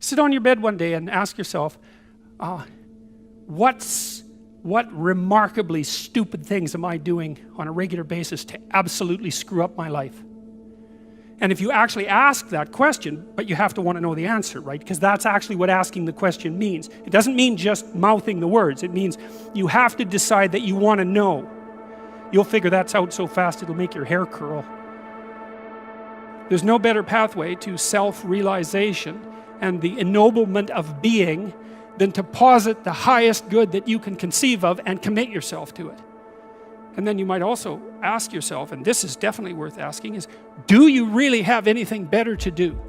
Sit on your bed one day and ask yourself, what remarkably stupid things am I doing on a regular basis to absolutely screw up my life? And if you actually ask that question, but you have to want to know the answer, right? Because that's actually what asking the question means. It doesn't mean just mouthing the words. It means you have to decide that you want to know. You'll figure that's out so fast it'll make your hair curl. There's no better pathway to self-realization and the ennoblement of being than to posit the highest good that you can conceive of and commit yourself to it. And then you might also ask yourself, and this is definitely worth asking, is do you really have anything better to do?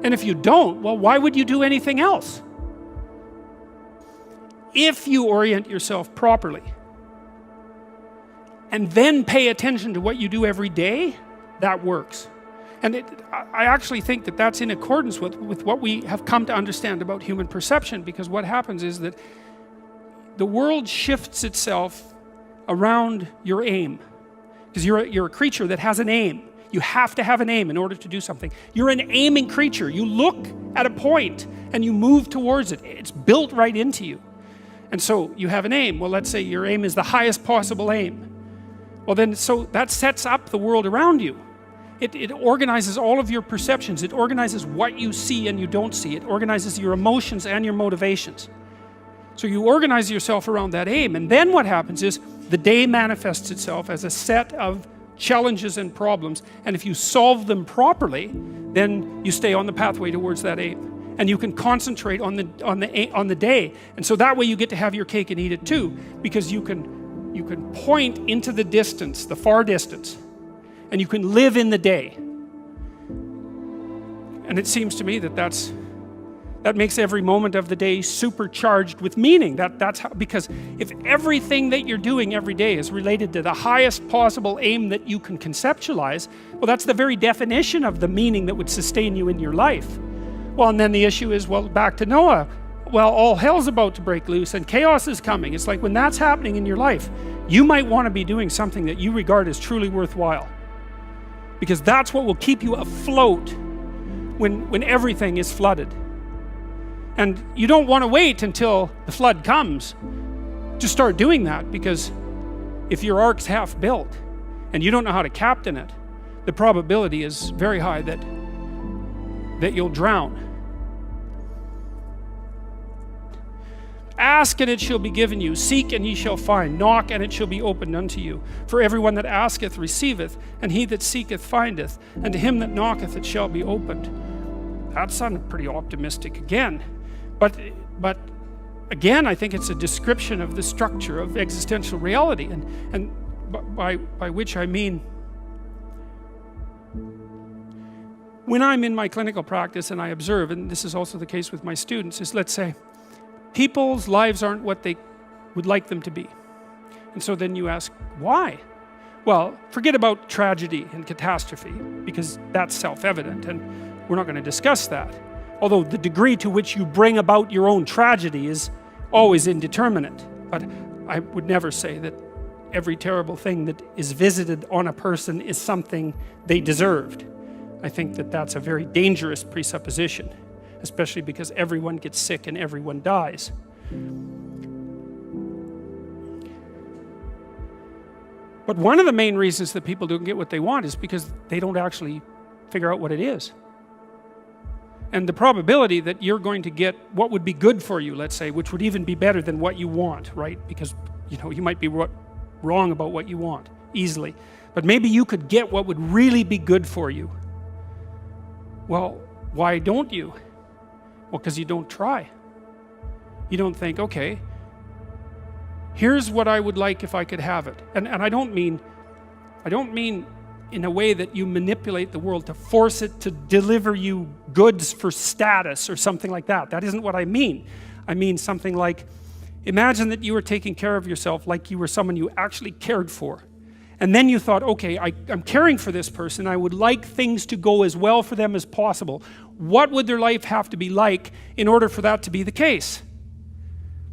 And if you don't, well, why would you do anything else? If you orient yourself properly and then pay attention to what you do every day, that works. And I actually think that that's in accordance with what we have come to understand about human perception, because what happens is that the world shifts itself around your aim, because you're a creature that has an aim. You have to have an aim in order to do something. You're an aiming creature. You look at a point and you move towards it. It's built right into you. And so you have an aim. Well, let's say your aim is the highest possible aim. Well then, so that sets up the world around you. It organizes all of your perceptions. It organizes what you see and you don't see. It organizes your emotions and your motivations. So you organize yourself around that aim, and then what happens is the day manifests itself as a set of challenges and problems, and if you solve them properly, then you stay on the pathway towards that aim, and you can concentrate on the day, and so that way you get to have your cake and eat it too, because you can point into the distance, the far distance, and you can live in the day. And it seems to me that that makes every moment of the day supercharged with meaning. That's how, because if everything that you're doing every day is related to the highest possible aim that you can conceptualize, well, that's the very definition of the meaning that would sustain you in your life. Well, and then the issue is, well, back to Noah. Well, all hell's about to break loose and chaos is coming. It's like when that's happening in your life, you might want to be doing something that you regard as truly worthwhile, because that's what will keep you afloat when everything is flooded. And you don't want to wait until the flood comes to start doing that, because if your ark's half built and you don't know how to captain it, the probability is very high that you'll drown. Ask and it shall be given you, seek and ye shall find, knock and it shall be opened unto you. For everyone that asketh receiveth, and he that seeketh findeth, and to him that knocketh it shall be opened. That sounded pretty optimistic again. But again, I think it's a description of the structure of existential reality, and by which I mean, when I'm in my clinical practice and I observe, and this is also the case with my students, is, let's say people's lives aren't what they would like them to be, and so then you ask why. Well, forget about tragedy and catastrophe, because that's self-evident and we're not going to discuss that. Although the degree to which you bring about your own tragedy is always indeterminate. But I would never say that every terrible thing that is visited on a person is something they deserved. I think that that's a very dangerous presupposition, especially because everyone gets sick and everyone dies. But one of the main reasons that people don't get what they want is because they don't actually figure out what it is. And the probability that you're going to get what would be good for you, let's say, which would even be better than what you want, right? Because, you might be wrong about what you want easily. But maybe you could get what would really be good for you. Well, why don't you? Well, because you don't try. You don't think, okay, here's what I would like if I could have it. And I don't mean in a way that you manipulate the world to force it to deliver you goods for status or something like that. That isn't what I mean. I mean something like, imagine that you were taking care of yourself like you were someone you actually cared for. And then you thought, okay, I'm caring for this person. I would like things to go as well for them as possible. What would their life have to be like in order for that to be the case?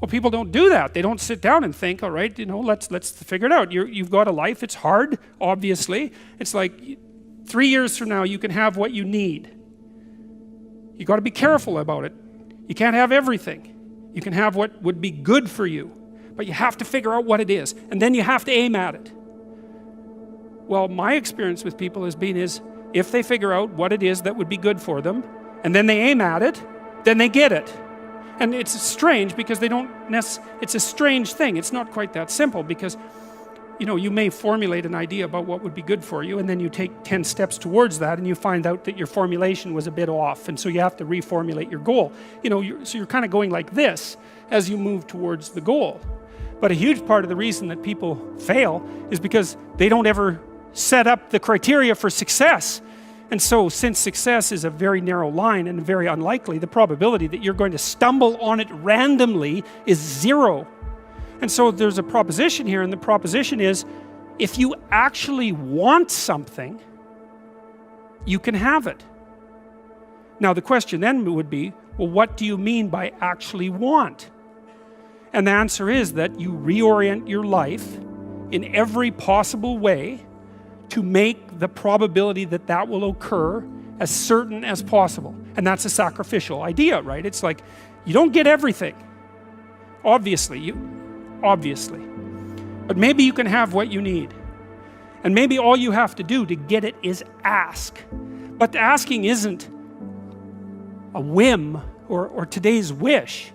Well, people don't do that. They don't sit down and think, all right, let's figure it out. You've got a life. It's hard, obviously. It's like 3 years from now, you can have what you need. You got to be careful about it. You can't have everything. You can have what would be good for you, but you have to figure out what it is, and then you have to aim at it. Well, my experience with people has been if they figure out what it is that would be good for them, and then they aim at it, then they get it. And it's strange because it's a strange thing. It's not quite that simple because, you may formulate an idea about what would be good for you, and then you take 10 steps towards that, and you find out that your formulation was a bit off, and so you have to reformulate your goal. So you're kind of going like this as you move towards the goal. But a huge part of the reason that people fail is because they don't ever set up the criteria for success. And so, since success is a very narrow line and very unlikely, the probability that you're going to stumble on it randomly is 0. And so there's a proposition here, and the proposition is, if you actually want something, you can have it. Now the question then would be, well, what do you mean by actually want? And the answer is that you reorient your life in every possible way to make the probability that that will occur as certain as possible. And that's a sacrificial idea, right? It's like, you don't get everything. Obviously. But maybe you can have what you need. And maybe all you have to do to get it is ask. But the asking isn't a whim or today's wish.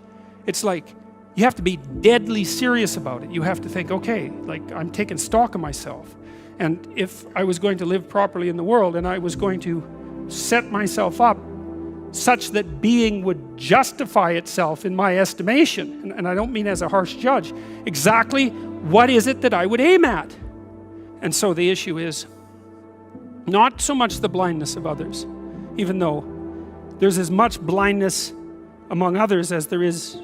It's like, you have to be deadly serious about it. You have to think, okay, like I'm taking stock of myself. And if I was going to live properly in the world and I was going to set myself up such that being would justify itself in my estimation, and I don't mean as a harsh judge, exactly what is it that I would aim at? And so the issue is not so much the blindness of others, even though there's as much blindness among others as there is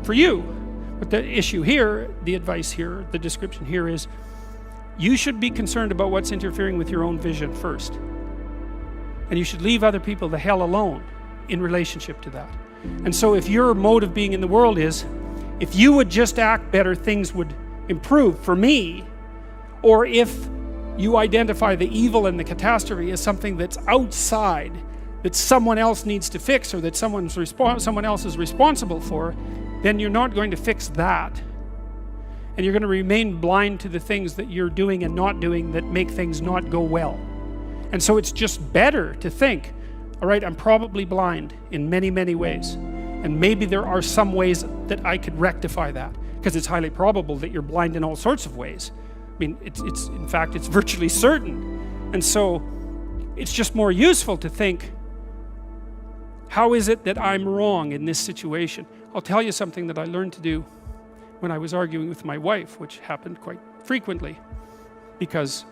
for you. But the issue here, the advice here, the description here is, you should be concerned about what's interfering with your own vision first. And you should leave other people the hell alone in relationship to that. And so if your mode of being in the world is, if you would just act better, things would improve for me, or if you identify the evil and the catastrophe as something that's outside, that someone else needs to fix, or that someone else is responsible for, then you're not going to fix that. And you're going to remain blind to the things that you're doing and not doing that make things not go well. And so it's just better to think, all right, I'm probably blind in many, many ways. And maybe there are some ways that I could rectify that, because it's highly probable that you're blind in all sorts of ways. I mean, in fact, it's virtually certain. And so it's just more useful to think, how is it that I'm wrong in this situation? I'll tell you something that I learned to do when I was arguing with my wife, which happened quite frequently, because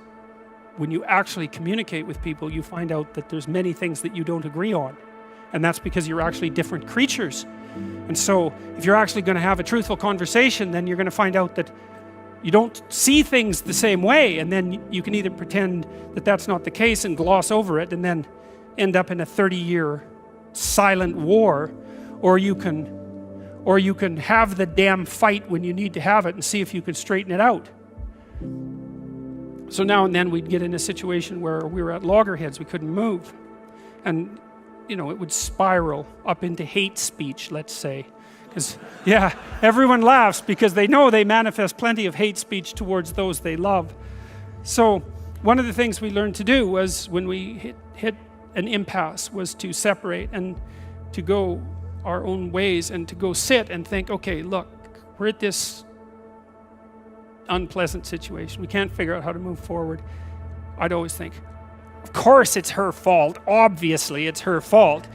when you actually communicate with people, you find out that there's many things that you don't agree on. And that's because you're actually different creatures. And so if you're actually going to have a truthful conversation, then you're going to find out that you don't see things the same way, and then you can either pretend that that's not the case and gloss over it and then end up in a 30-year silent war, or you can have the damn fight when you need to have it and see if you can straighten it out. So now and then we'd get in a situation where we were at loggerheads, we couldn't move. And, it would spiral up into hate speech, let's say. Because, yeah, everyone laughs because they know they manifest plenty of hate speech towards those they love. So one of the things we learned to do was, when we hit an impasse, was to separate and to go our own ways and to go sit and think, okay, look, we're at this unpleasant situation. We can't figure out how to move forward. I'd always think, of course it's her fault. Obviously it's her fault.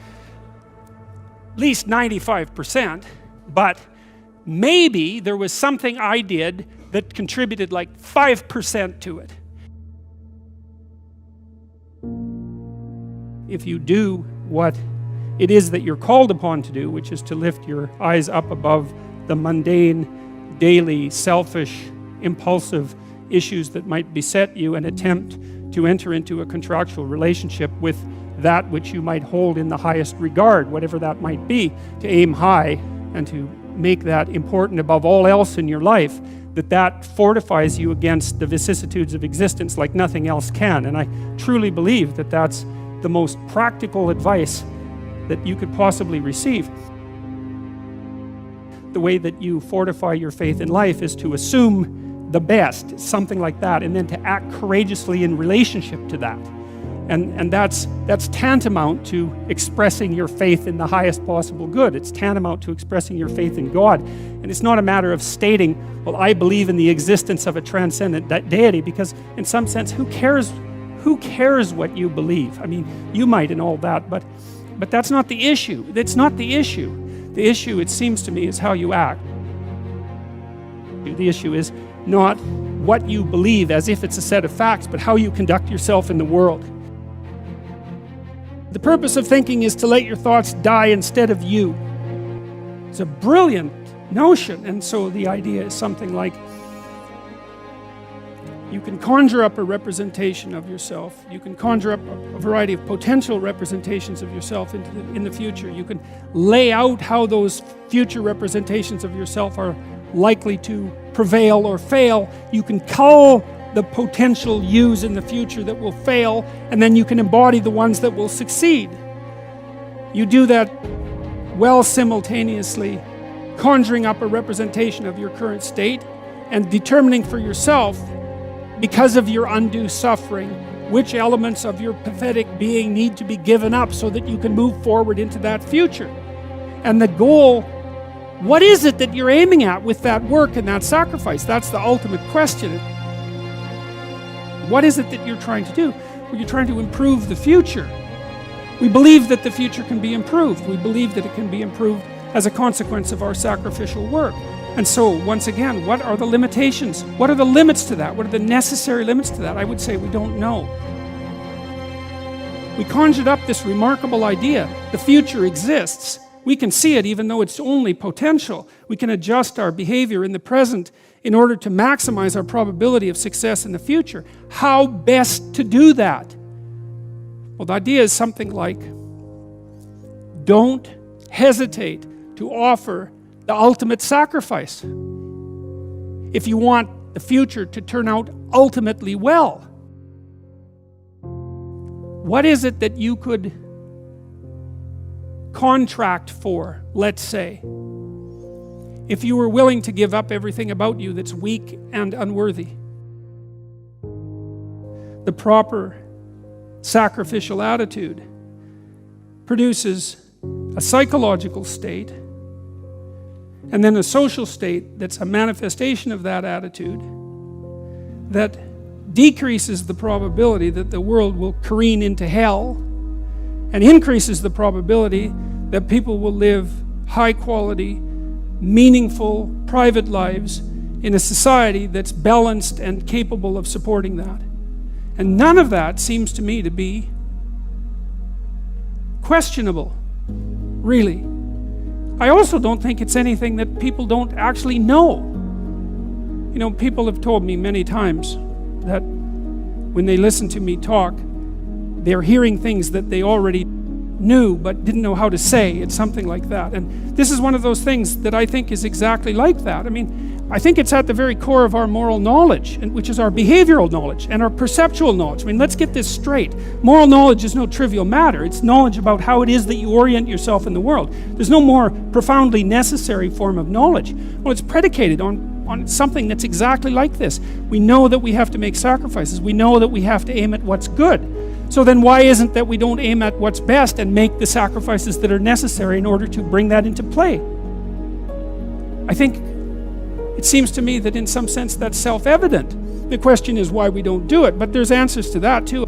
At least 95%. But maybe there was something I did that contributed like 5% to it. If you do what it is that you're called upon to do, which is to lift your eyes up above the mundane, daily, selfish, impulsive issues that might beset you, and attempt to enter into a contractual relationship with that which you might hold in the highest regard, whatever that might be, to aim high and to make that important above all else in your life, that fortifies you against the vicissitudes of existence like nothing else can. And I truly believe that that's the most practical advice that you could possibly receive. The way that you fortify your faith in life is to assume the best, something like that, and then to act courageously in relationship to that. And that's tantamount to expressing your faith in the highest possible good. It's tantamount to expressing your faith in God. And it's not a matter of stating, well, I believe in the existence of a transcendent deity, because in some sense, who cares what you believe? I mean, you might and all that, but that's not the issue. That's not the issue. The issue, it seems to me, is how you act. The issue is not what you believe as if it's a set of facts, but how you conduct yourself in the world. The purpose of thinking is to let your thoughts die instead of you. It's a brilliant notion, and so the idea is something like, you can conjure up a representation of yourself. You can conjure up a variety of potential representations of yourself in the future. You can lay out how those future representations of yourself are likely to prevail or fail. You can cull the potential yous in the future that will fail, and then you can embody the ones that will succeed. You do that well simultaneously, conjuring up a representation of your current state and determining for yourself, because of your undue suffering, which elements of your pathetic being need to be given up so that you can move forward into that future. And the goal, what is it that you're aiming at with that work and that sacrifice? That's the ultimate question. What is it that you're trying to do? Well, you're trying to improve the future. We believe that the future can be improved. We believe that it can be improved as a consequence of our sacrificial work. And so, once again, what are the limitations? What are the limits to that? What are the necessary limits to that? I would say we don't know. We conjured up this remarkable idea. The future exists. We can see it even though it's only potential. We can adjust our behavior in the present in order to maximize our probability of success in the future. How best to do that? Well, the idea is something like, don't hesitate to offer the ultimate sacrifice if you want the future to turn out ultimately well. What is it that you could contract for, let's say, if you were willing to give up everything about you that's weak and unworthy? The proper sacrificial attitude produces a psychological state and then a social state that's a manifestation of that attitude that decreases the probability that the world will careen into hell and increases the probability that people will live high quality, meaningful, private lives in a society that's balanced and capable of supporting that. And none of that seems to me to be questionable, really. I also don't think it's anything that people don't actually know. You know, people have told me many times that when they listen to me talk, they're hearing things that they already knew but didn't know how to say. It's something like that. And this is one of those things that I think is exactly like that. I mean, I think it's at the very core of our moral knowledge, which is our behavioral knowledge and our perceptual knowledge. I mean, let's get this straight. Moral knowledge is no trivial matter. It's knowledge about how it is that you orient yourself in the world. There's no more profoundly necessary form of knowledge. Well, it's predicated on something that's exactly like this. We know that we have to make sacrifices. We know that we have to aim at what's good. So then why isn't that we don't aim at what's best and make the sacrifices that are necessary in order to bring that into play? I think it seems to me that in some sense that's self-evident. The question is why we don't do it, but there's answers to that too.